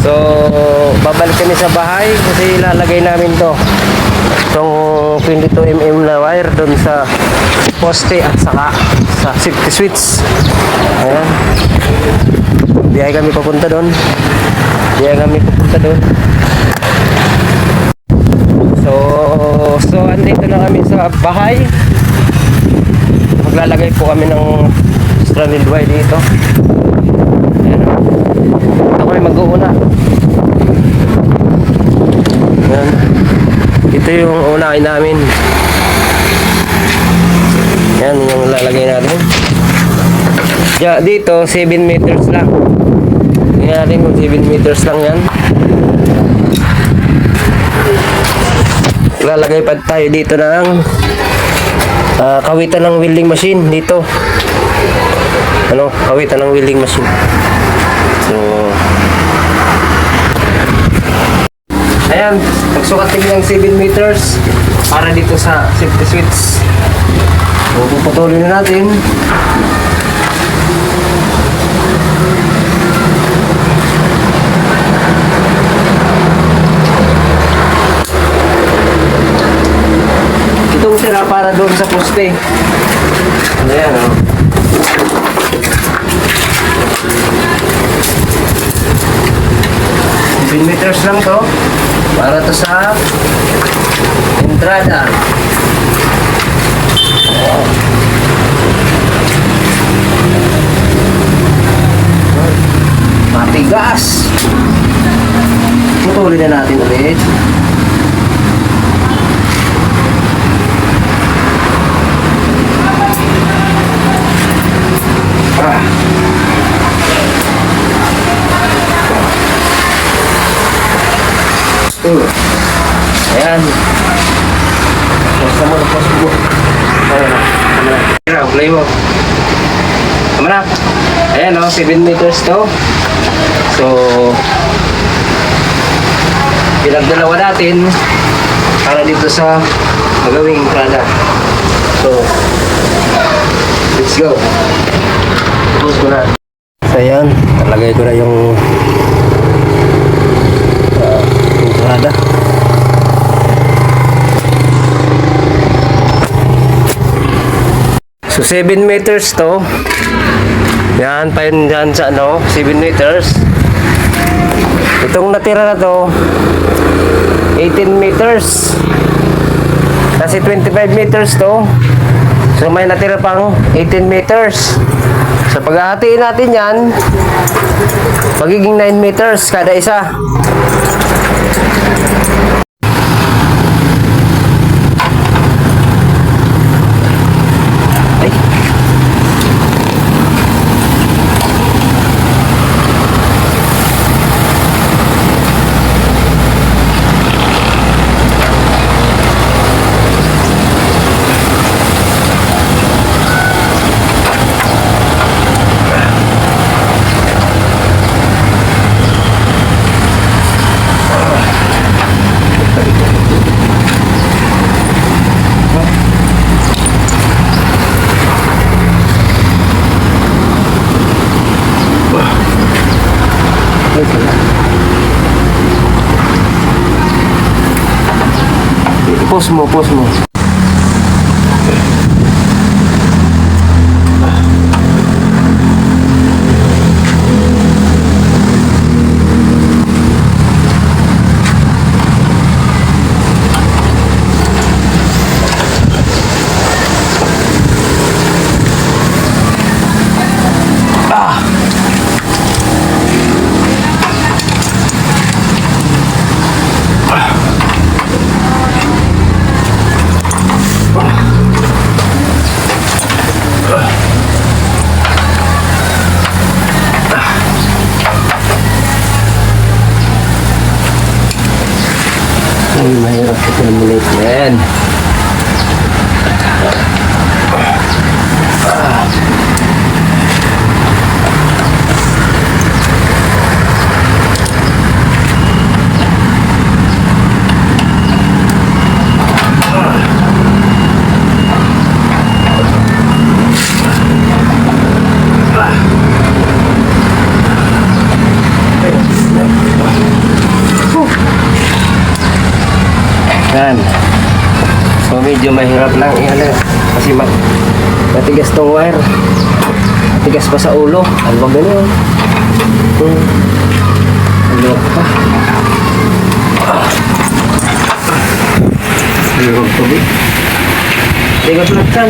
So, babalik kami sa bahay kasi ilalagay namin to. Itong 22mm na wire doon sa poste at saka sa safety switch. Ayan. Biyahe kami papunta doon. So andito na kami sa bahay. Maglalagay po kami ng stranded wire dito. Ayan. Ako ay mag-uuna. Ayan. Ito yung unahin namin. Ayan yung lalagay natin. Dito 7 meters lang. Tingnan natin kung 7 meters lang yan. Lalagay pa tayo dito ng kawitan ng welding machine dito. Kawitan ng welding machine. So ayan, nagsukat din ng 7 meters para dito sa safety switch. So puputulin na natin. Itong sira para doon sa poste. Ayan, o. 7 meters lang to. Para to sa entrada. Matigas. Putulin na natin ulit. Ayan. Basta mo na po. Ayan. Ayan. Play mo. Tama na. Ayan o. 7 meters to. So pinagdalawa natin para dito sa magawing entrada. So let's go. Tapos ko na. So ayan. Talagay ko na yung entrada. So 7 meters to. Yan pa yun dyan sa 7 meters. Itong natira na to 18 meters. Kasi 25 meters to. So may natira pang 18 meters. So paghahatiin natin yan, magiging 9 meters kada isa. Pause mo. Ay, mahirap ito na muna ito. Yan. Yan. So medyo mahirap lang iyan kasi matigas tong wire. Matigas pa sa ulo. Ano ba ganun? Ano pa? Hirap tubig. Tigas lang dyan.